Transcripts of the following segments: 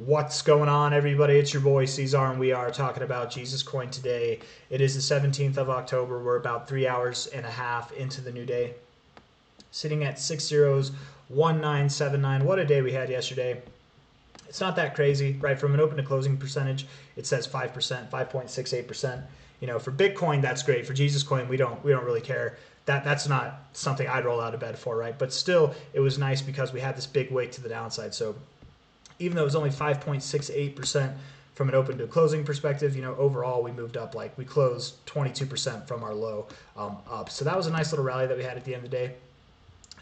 What's going on, everybody? It's your boy C-Zar, and we are talking about Jesus Coin today. It is the 17th of October. We're about 3 hours and a half into the new day, sitting at 6 zeros 1979. What a day we had yesterday. It's not that crazy, right? From an open to closing percentage, it says 5%, 5.68%. You know, for Bitcoin, that's great. For Jesus Coin, we don't really care. That's not something I'd roll out of bed for, right? But still, it was nice because we had this big weight to the downside. So even though it was only 5.68% from an open to closing perspective, you know, overall we moved up, like we closed 22% from our low up. So that was a nice little rally that we had at the end of the day.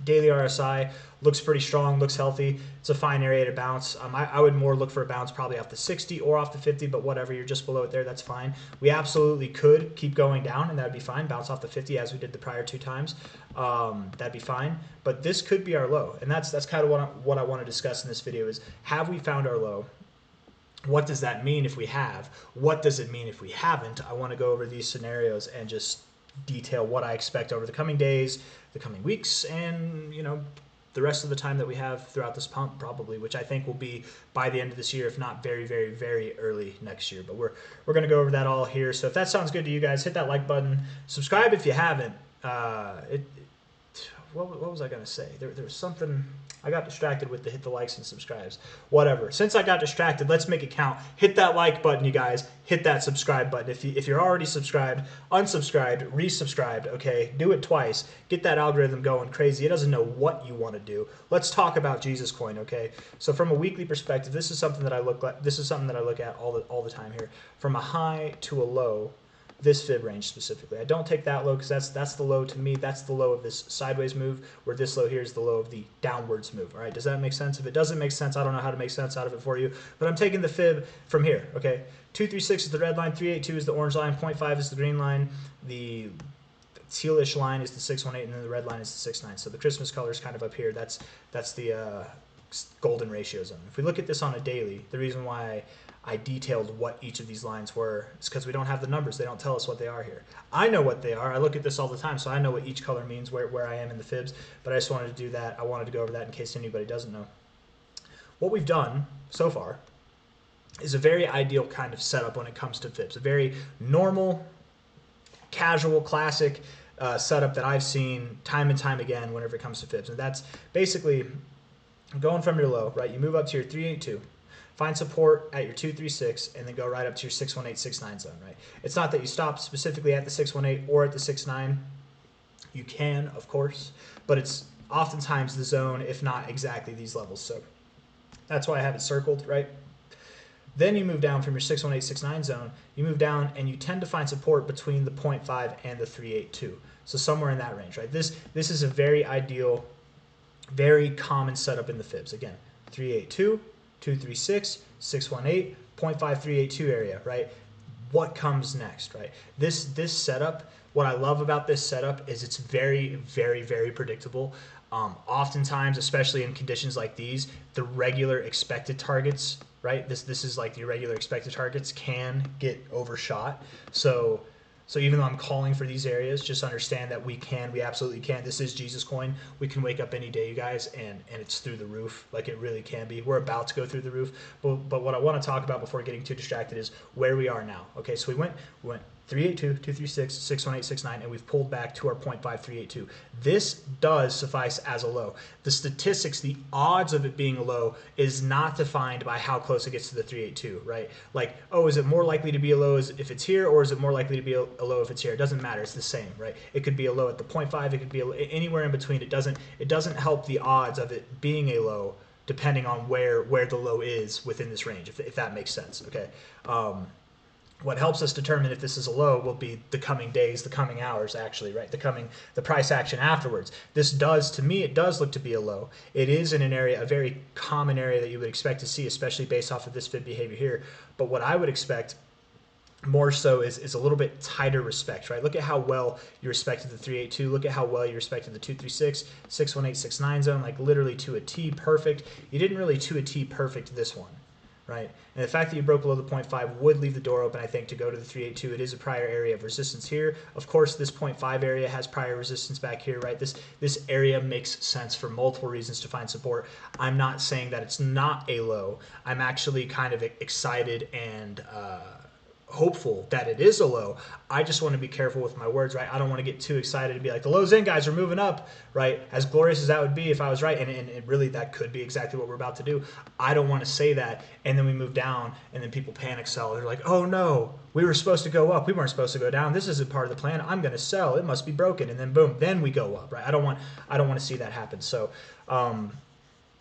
Daily RSI looks pretty strong, looks healthy. It's a fine area to bounce. I would more look for a bounce probably off the 60 or off the 50, but whatever, you're just below it there, that's fine. We absolutely could keep going down, and that'd be fine. Bounce off the 50 as we did the prior two times. That'd be fine. But this could be our low, and that's kind of what I want to discuss in this video is, have we found our low? What does that mean if we have? What does it mean if we haven't? I want to go over these scenarios and just detail what I expect over the coming days, the coming weeks, and you know, the rest of the time that we have throughout this pump, probably, which I think will be by the end of this year, if not very, very, very early next year. But we're going to go over that all here. So if that sounds good to you guys, hit that like button, subscribe if you haven't. What was I going to say? There was something. I got distracted with the hit the likes and subscribes. Whatever. Since I got distracted, let's make it count. Hit that like button, you guys. Hit that subscribe button. If you're already subscribed, unsubscribed, resubscribed, okay? Do it twice. Get that algorithm going crazy. It doesn't know what you want to do. Let's talk about Jesus Coin, okay? So from a weekly perspective, this is something that I look at all the time here. From a high to a low, this fib range specifically. I don't take that low because that's the low to me. That's the low of this sideways move, where this low here is the low of the downwards move. All right, does that make sense? If it doesn't make sense, I don't know how to make sense out of it for you. But I'm taking the fib from here, okay? 236 is the red line, 382 is the orange line, 0.5 is the green line, the tealish line is the 618, and then the red line is the 69. So the Christmas color is kind of up here. That's the golden ratio zone. If we look at this on a daily, the reason why I detailed what each of these lines were is because we don't have the numbers. They don't tell us what they are here. I know what they are. I look at this all the time, so I know what each color means, where I am in the fibs, but I just wanted to do that. I wanted to go over that in case anybody doesn't know. What we've done so far is a very ideal kind of setup when it comes to fibs. A very normal, casual, classic setup that I've seen time and time again whenever it comes to fibs. And that's basically going from your low, right? You move up to your 382. Find support at your 236 and then go right up to your 618, 69 zone, right? It's not that you stop specifically at the 618 or at the 69. You can, of course, but it's oftentimes the zone, if not exactly these levels. So that's why I have it circled, right? Then you move down from your 618, 69 zone. You move down and you tend to find support between the 0.5 and the 382. So somewhere in that range, right? This is a very ideal, very common setup in the fibs. Again, 382. 236, 618, 0.5382 area, right? What comes next, right? This setup, what I love about this setup is it's very, very, very predictable. Oftentimes, especially in conditions like these, the regular expected targets, right? This is like the irregular expected targets can get overshot. So even though I'm calling for these areas, just understand that we absolutely can. This is Jesus Coin. We can wake up any day, you guys, and it's through the roof, like it really can be. We're about to go through the roof. But what I want to talk about before getting too distracted is where we are now. Okay, so we went 382, 236, 618, 69, and we've pulled back to our 0.5382. This does suffice as a low. The statistics, the odds of it being a low is not defined by how close it gets to the 382, right? Like, oh, is it more likely to be a low if it's here, or is it more likely to be a low if it's here? It doesn't matter. It's the same, right? It could be a low at the 0.5. It could be anywhere in between. It doesn't help the odds of it being a low depending on where the low is within this range, if that makes sense, okay? What helps us determine if this is a low will be the coming days, the coming hours, actually, right? The price action afterwards. This does, to me, it does look to be a low. It is in an area, a very common area that you would expect to see, especially based off of this fib behavior here. But what I would expect more so is a little bit tighter respect, right? Look at how well you respected the 382. Look at how well you respected the 236, 618, 69 zone, like literally to a T perfect. You didn't really to a T perfect this one. right? And the fact that you broke below the 0.5 would leave the door open, I think, to go to the 382. It is a prior area of resistance here. Of course, this 0.5 area has prior resistance back here, right? This area makes sense for multiple reasons to find support. I'm not saying that it's not a low. I'm actually kind of excited and hopeful that it is a low. I just want to be careful with my words, right? I don't want to get too excited and be like, the low's in, guys, are moving up, right? As glorious as that would be if I was right, and really that could be exactly what we're about to do. I don't want to say that, and then we move down, and then people panic sell. They're like, oh no, we were supposed to go up. We weren't supposed to go down. This isn't part of the plan. I'm going to sell. It must be broken. And then boom, then we go up, right? I don't want to see that happen. So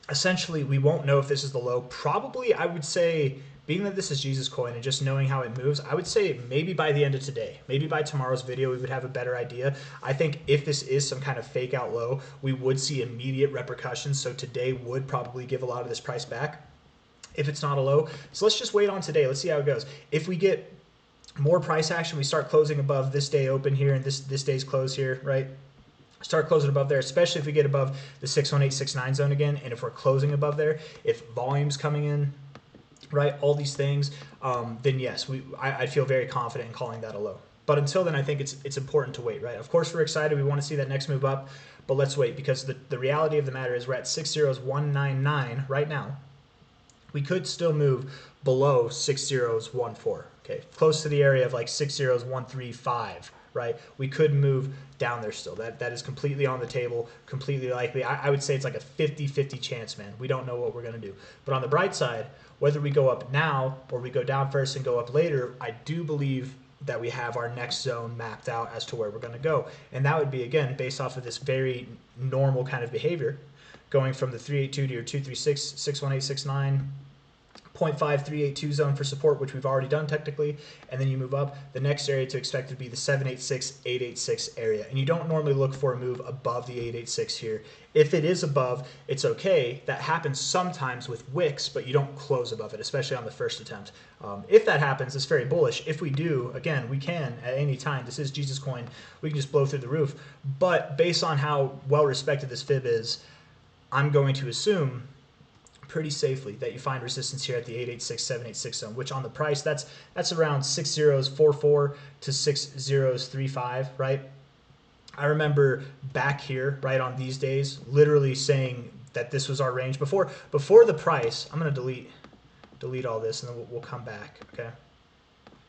essentially, we won't know if this is the low. Probably, I would say, being that this is Jesus coin and just knowing how it moves, I would say maybe by the end of today, maybe by tomorrow's video, we would have a better idea. I think if this is some kind of fake out low, we would see immediate repercussions. So today would probably give a lot of this price back if it's not a low. So let's just wait on today. Let's see how it goes. If we get more price action, we start closing above this day open here and this day's close here, right? Start closing above there, especially if we get above the 61869 zone again. And if we're closing above there, if volume's coming in, right, all these things, then yes, I feel very confident in calling that a low. But until then, I think it's important to wait, right? Of course, we're excited. We want to see that next move up, but let's wait, because the reality of the matter is we're at 60199 right now. We could still move below 6014, okay? Close to the area of like 60135, right? We could move down there still. That is completely on the table, completely likely. I would say it's like a 50-50 chance, man. We don't know what we're going to do. But on the bright side, whether we go up now or we go down first and go up later, I do believe that we have our next zone mapped out as to where we're going to go. And that would be, again, based off of this very normal kind of behavior, going from the 382 to your 236, 61869, 0.5382 zone for support, which we've already done technically, and then you move up. The next area to expect would be the 786, 886 area. And you don't normally look for a move above the 886 here. If it is above, it's okay. That happens sometimes with wicks, but you don't close above it, especially on the first attempt. If that happens, it's very bullish. If we do, again, we can at any time. This is Jesus coin. We can just blow through the roof. But based on how well respected this fib is, I'm going to assume pretty safely that you find resistance here at the 886, 786 zone, which on the price, that's around 6044 to 6035, right? I remember back here, right, on these days, literally saying that this was our range before the price. I'm going to delete all this, and then we'll come back, okay?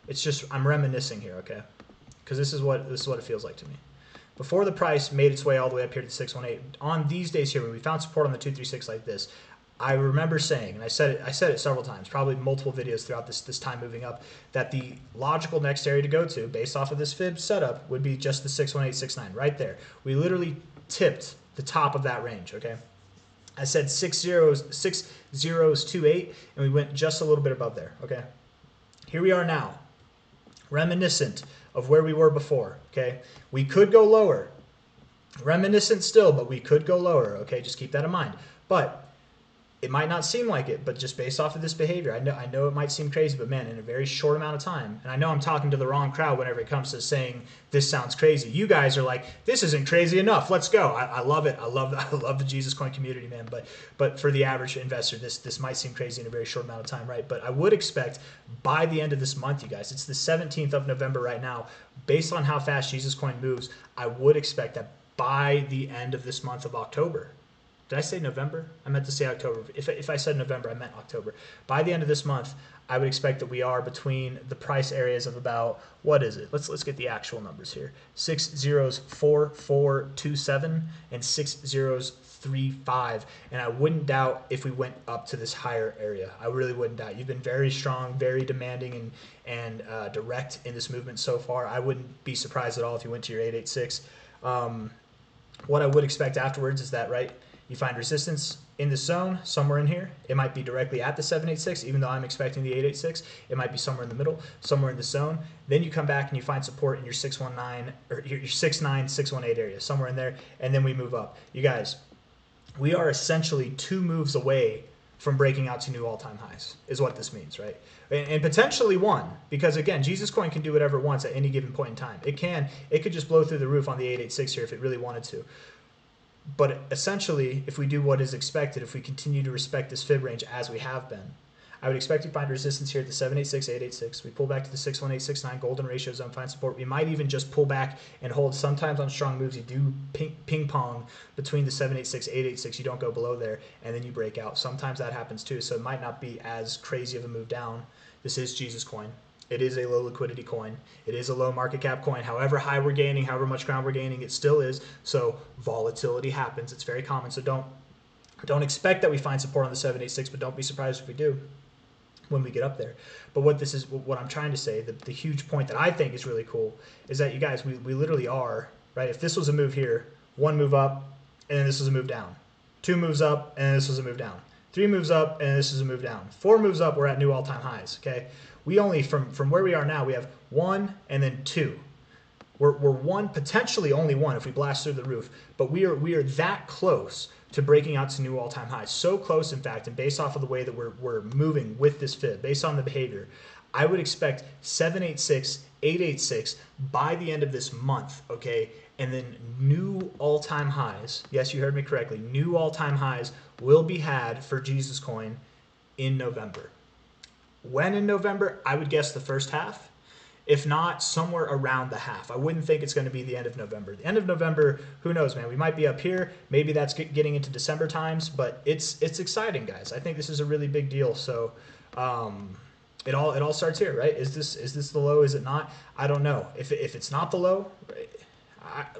It's just, I'm reminiscing here, okay? Because this is what it feels like to me. Before the price made its way all the way up here to 618, on these days here, when we found support on the 236 like this, I remember saying, and I said it several times, probably multiple videos throughout this time moving up, that the logical next area to go to, based off of this fib setup, would be just the 61869 right there. We literally tipped the top of that range, okay? I said 6028, and we went just a little bit above there, okay? Here we are now, reminiscent of where we were before, okay? We could go lower, reminiscent still, but we could go lower, okay? Just keep that in mind. But it might not seem like it, but just based off of this behavior, I know it might seem crazy, but man, in a very short amount of time, and I know I'm talking to the wrong crowd whenever it comes to saying this sounds crazy. You guys are like, this isn't crazy enough. Let's go. I love it. I love the Jesus coin community, man. But for the average investor, this might seem crazy in a very short amount of time, right? But I would expect by the end of this month, you guys, it's the 17th of November right now. Based on how fast Jesus coin moves, I would expect that by the end of this month of October. Did I say November? I meant to say October. If I said November, I meant October. By the end of this month, I would expect that we are between the price areas of about, what is it? Let's get the actual numbers here. 6.04427 and 6.035. And I wouldn't doubt if we went up to this higher area. I really wouldn't doubt. You've been very strong, very demanding, and direct in this movement so far. I wouldn't be surprised at all if you went to your 886. What I would expect afterwards is that, right, you find resistance in the zone somewhere in here. It might be directly at the 786, even though I'm expecting the 886. It might be somewhere in the middle, somewhere in the zone. Then you come back and you find support in your 619 or your 69, 618 area, somewhere in there, and then we move up. You guys, we are essentially 2 moves away from breaking out to new all-time highs, is what this means, right? And potentially 1, because again, Jesus coin can do whatever it wants at any given point in time. It could just blow through the roof on the 886 here if it really wanted to. But essentially, if we do what is expected, if we continue to respect this fib range as we have been, I would expect to find resistance here at the 786, 886. We pull back to the 618, 69 golden ratio zone, find support. We might even just pull back and hold. Sometimes on strong moves, you do ping pong between the 786, 886. You don't go below there, and then you break out. Sometimes that happens too, so it might not be as crazy of a move down. This is Jesus coin. It is a low liquidity coin. It is a low market cap coin. However high we're gaining, however much ground we're gaining, it still is. So volatility happens. It's very common. So don't expect that we find support on the 786, but don't be surprised if we do when we get up there. But what I'm trying to say, the huge point that I think is really cool is that you guys, we literally are, right? If this was a move here, one move up, and then this was a move down. Two moves up, and this was a move down. Three moves up, and this is a move down. Four moves up, we're at new all-time highs, okay? We only, from where we are now, we have one and then two. We're one, potentially only one if we blast through the roof, but we are that close to breaking out to new all-time highs. So close, in fact, and based off of the way that we're moving with this fib, based on the behavior, I would expect 786, 886 by the end of this month, okay? And then new all-time highs, yes, you heard me correctly, new all-time highs will be had for Jesus coin in November. When in November? I would guess the first half. If not, somewhere around the half. I wouldn't think it's going to be the end of November. The end of November, who knows, man? We might be up here. Maybe that's getting into December times, but it's exciting, guys. I think this is a really big deal. So it all starts here, right? Is this the low? Is it not? I don't know. If it's not the low,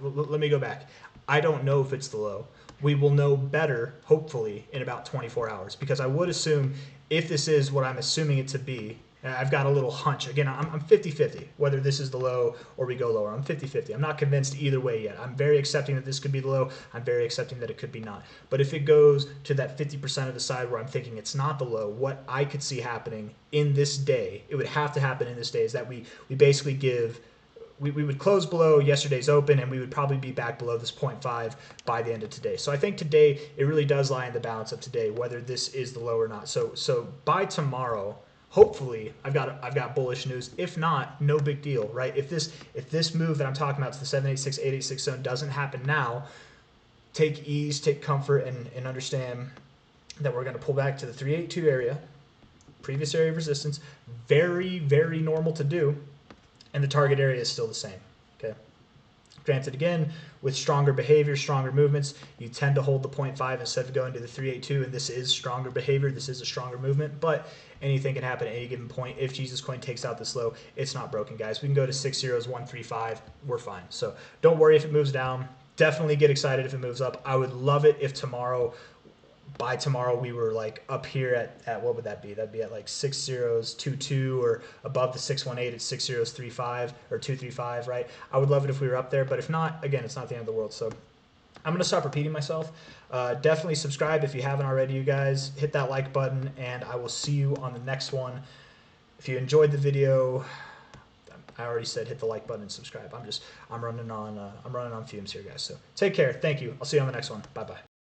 let me go back. I don't know if it's the low. We will know better, hopefully, in about 24 hours, because I would assume if this is what I'm assuming it to be, I've got a little hunch. Again, I'm 50-50, whether this is the low or we go lower. I'm 50-50. I'm not convinced either way yet. I'm very accepting that this could be the low. I'm very accepting that it could be not. But if it goes to that 50% of the side where I'm thinking it's not the low, what I could see happening in this day, it would have to happen in this day, is that we basically give... We would close below yesterday's open, and we would probably be back below this 0.5 by the end of today. So I think today, it really does lie in the balance of today, whether this is the low or not. So by tomorrow, hopefully, I've got bullish news. If not, no big deal, right? If this move that I'm talking about to the 786, 886 zone doesn't happen now, take ease, take comfort, and understand that we're going to pull back to the 382 area, previous area of resistance. Very, very normal to do. And the target area is still the same, okay? Granted, again, with stronger behavior, stronger movements, you tend to hold the 0.5 instead of going to the 382, and this is stronger behavior, this is a stronger movement, but anything can happen at any given point. If Jesus coin takes out this low, it's not broken, guys. We can go to 6 zeros, 135, we're fine. So don't worry if it moves down. Definitely get excited if it moves up. I would love it if by tomorrow we were like up here at what would that be? That'd be at like 6 zeros 22 or above the 618 at 6 zeros 35 or 235, right? I would love it if we were up there, but if not, again, it's not the end of the world. So I'm gonna stop repeating myself. Definitely subscribe if you haven't already, you guys. Hit that like button, and I will see you on the next one. If you enjoyed the video, I already said hit the like button and subscribe. I'm running on fumes here, guys. So take care. Thank you. I'll see you on the next one. Bye bye.